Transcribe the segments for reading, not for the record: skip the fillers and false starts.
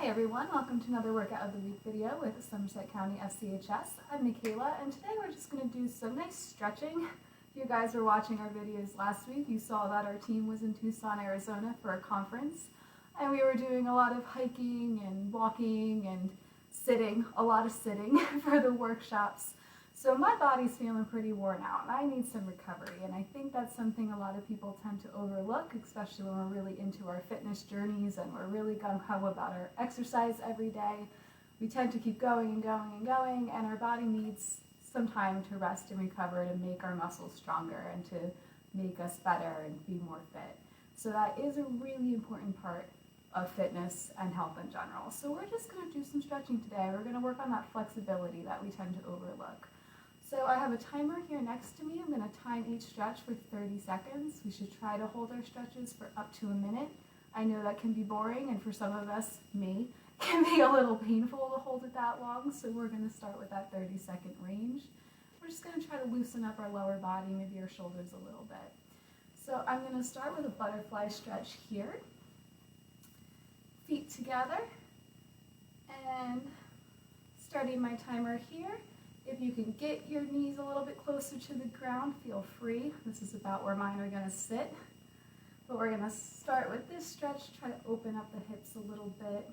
Hi everyone, welcome to another Workout of the Week video with Somerset County FCHS. I'm Michaela, and today we're just going to do some nice stretching. If you guys were watching our videos last week, you saw that our team was in Tucson, Arizona for a conference, and we were doing a lot of hiking and walking and sitting, a lot of sitting for the workshops. So my body's feeling pretty worn out and I need some recovery, and I think that's something a lot of people tend to overlook, especially when we're really into our fitness journeys and we're really gung-ho about our exercise every day. We tend to keep going and going and going, and our body needs some time to rest and recover to make our muscles stronger and to make us better and be more fit. So that is a really important part of fitness and health in general. So we're just going to do some stretching today. We're going to work on that flexibility that we tend to overlook. So I have a timer here next to me. I'm going to time each stretch for 30 seconds. We should try to hold our stretches for up to a minute. I know that can be boring, and for some of us, me, can be a little painful to hold it that long, so we're going to start with that 30-second range. We're just going to try to loosen up our lower body, maybe our shoulders a little bit. So I'm going to start with a butterfly stretch here. Feet together, and starting my timer here. If you can get your knees a little bit closer to the ground, feel free. This is about where mine are going to sit. But we're going to start with this stretch, try to open up the hips a little bit.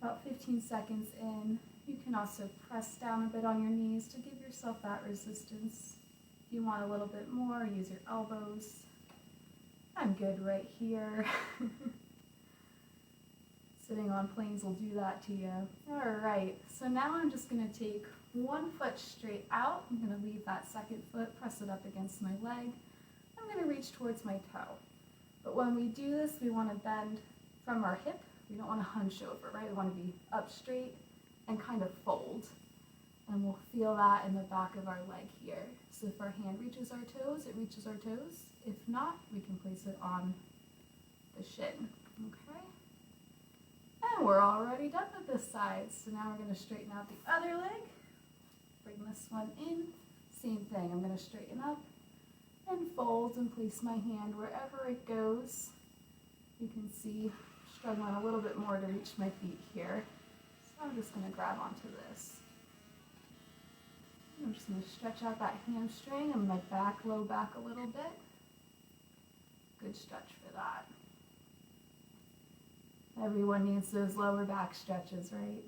About 15 seconds in, you can also press down a bit on your knees to give yourself that resistance. If you want a little bit more, use your elbows. I'm good right here. Sitting on planes will do that to you. Alright, so now I'm just going to take one foot straight out. I'm going to leave that second foot, press it up against my leg. I'm going to reach towards my toe. But when we do this, we want to bend from our hip. We don't want to hunch over, right? We want to be up straight and kind of fold. And we'll feel that in the back of our leg here. So if our hand reaches our toes, it reaches our toes. If not, we can place it on the shin. Okay? And we're already done with this side. So now we're going to straighten out the other leg. Bring this one in. Same thing. I'm going to straighten up and fold and place my hand wherever it goes. You can see I'm struggling a little bit more to reach my feet here. So I'm just going to grab onto this. I'm just going to stretch out that hamstring and my back, low back a little bit. Good stretch for that. Everyone needs those lower back stretches, right?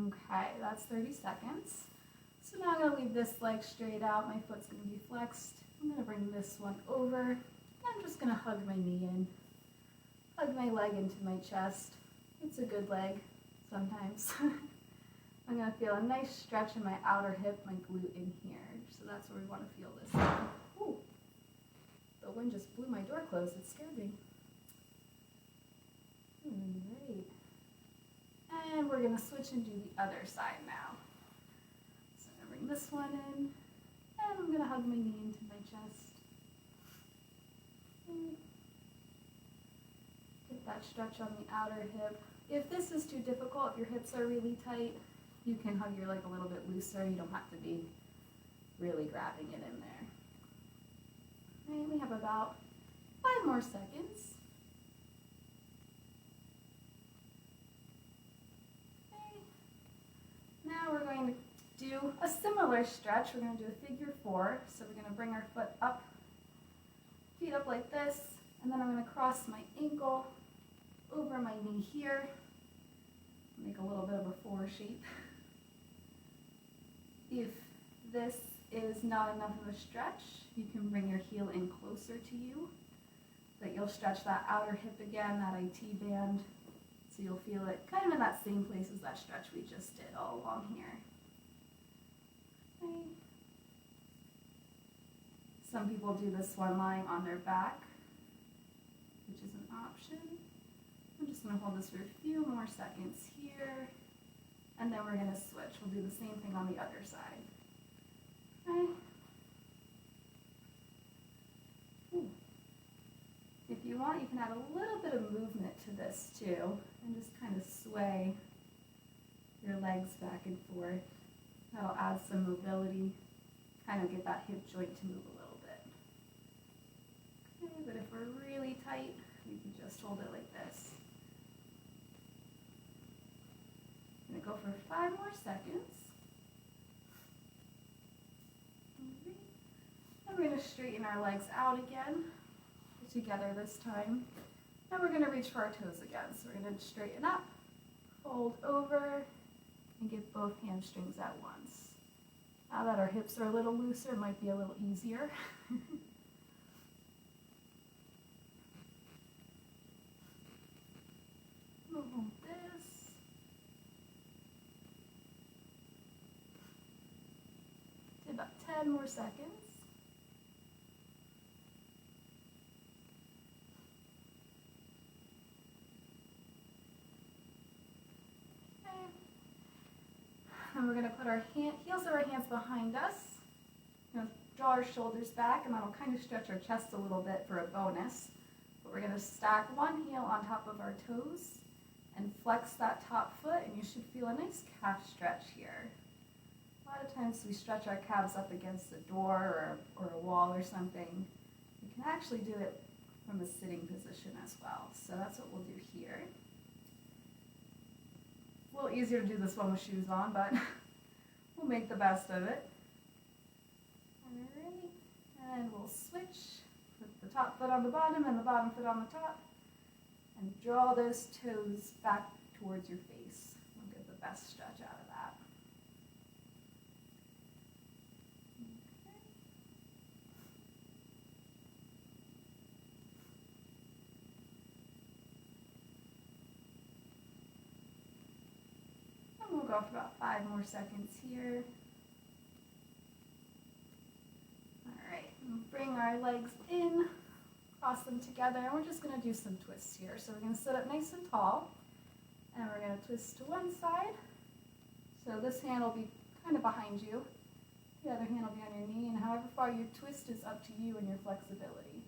Okay, that's 30 seconds. So now I'm going to leave this leg straight out. My foot's going to be flexed. I'm going to bring this one over. I'm just going to hug my knee in. Hug my leg into my chest. It's a good leg sometimes. I'm going to feel a nice stretch in my outer hip, my glute in here. So that's where we want to feel this one. Ooh, the wind just blew my door closed. It scared me. Great. And we're going to switch and do the other side now. So I'm going to bring this one in, and I'm going to hug my knee into my chest. Get that stretch on the outer hip. If this is too difficult, if your hips are really tight, you can hug your leg a little bit looser. You don't have to be really grabbing it in there. Right, we have about 5 more seconds. Now we're going to do a similar stretch. We're going to do a figure 4. So we're going to bring our foot up, feet up like this, and then I'm going to cross my ankle over my knee here. Make a little bit of a 4 shape. If this is not enough of a stretch, you can bring your heel in closer to you, but you'll stretch that outer hip again, that IT band. So you'll feel it kind of in that same place as that stretch we just did all along here. Okay. Some people do this one lying on their back, which is an option. I'm just going to hold this for a few more seconds here, and then we're going to switch. We'll do the same thing on the other side. Okay. Ooh. If you want, you can add a little bit of movement to this too, and just kind of sway your legs back and forth. That'll add some mobility, kind of get that hip joint to move a little bit. Okay, but if we're really tight, we can just hold it like this. go for 5 more seconds. And we're going to straighten our legs out again, together this time. And we're going to reach for our toes again. So we're going to straighten up, fold over, and get both hamstrings at once. Now that our hips are a little looser, it might be a little easier. We'll hold this. Do about 10 more seconds. And we're going to put our heels of our hands behind us. We're going to draw our shoulders back, and that'll kind of stretch our chest a little bit for a bonus. But we're going to stack one heel on top of our toes and flex that top foot, and you should feel a nice calf stretch here. A lot of times we stretch our calves up against a door or a wall or something. You can actually do it from a sitting position as well. So that's what we'll do here. A little easier to do this one with shoes on, but we'll make the best of it. Alrighty, and we'll switch. Put the top foot on the bottom and the bottom foot on the top. And draw those toes back towards your face. We'll get the best stretch out of that. Okay. And we'll go for about 5 more seconds here. Alright, bring our legs in. Cross them together, and we're just going to do some twists here. So we're going to sit up nice and tall, and we're going to twist to one side. So this hand will be kind of behind you. The other hand will be on your knee, and however far you twist is up to you and your flexibility.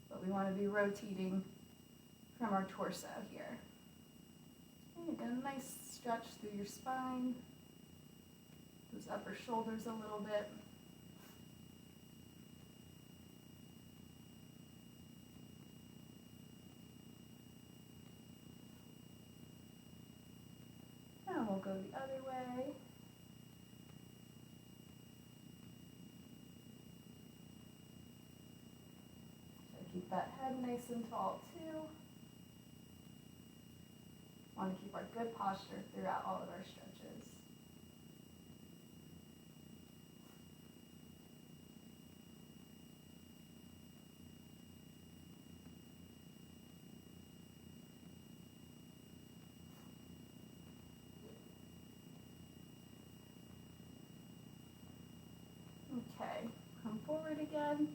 But we want to be rotating from our torso here. Okay, get a nice stretch through your spine, those upper shoulders a little bit. And we'll go the other way. So keep that head nice and tall too. Want to keep our good posture throughout all of our stretches. Okay, come forward again,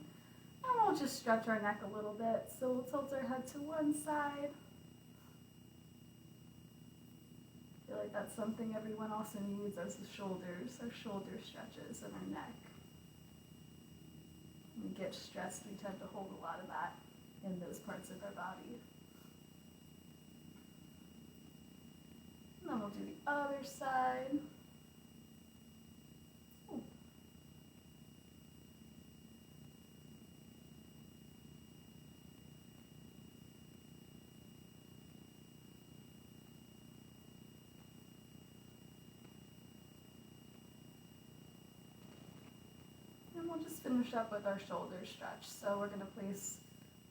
and we'll just stretch our neck a little bit. So we'll tilt our head to one side. I feel like that's something everyone also needs as the shoulders, our shoulder stretches and our neck. When we get stressed, we tend to hold a lot of that in those parts of our body. And then we'll do the other side. And we'll just finish up with our shoulder stretch. So we're going to place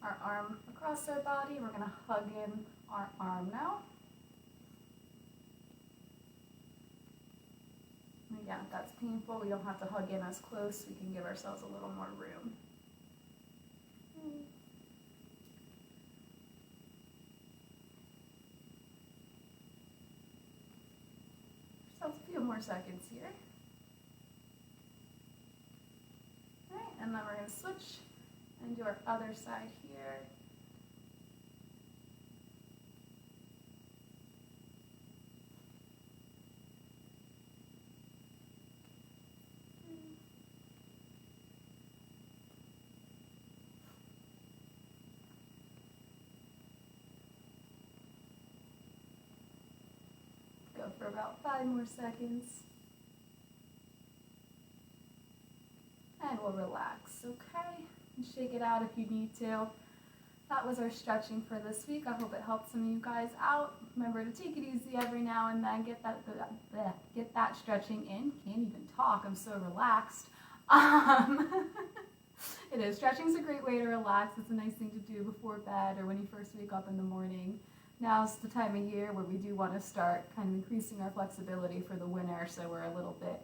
our arm across our body. We're going to hug in our arm now. And again, if that's painful, we don't have to hug in as close. We can give ourselves a little more room. So a few more seconds here. And then we're going to switch and do our other side here. Go for about 5 more seconds. And we'll relax, okay? And shake it out if you need to. that was our stretching for this week. I hope it helped some of you guys out. Remember to take it easy every now and then. Get that stretching in. Can't even talk. I'm so relaxed. It is. Stretching's a great way to relax. It's a nice thing to do before bed or when you first wake up in the morning. Now's the time of year where we do want to start kind of increasing our flexibility for the winter, so we're a little bit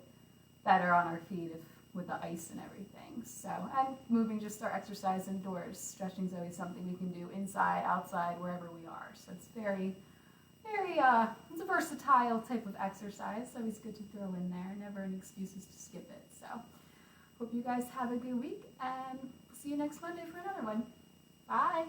better on our feet with the ice and everything. So, and moving just our exercise indoors. Stretching is always something we can do inside, outside, wherever we are. So it's very, it's a versatile type of exercise. So always good to throw in there. Never any excuses to skip it. So hope you guys have a good week and see you next Monday for another one. Bye.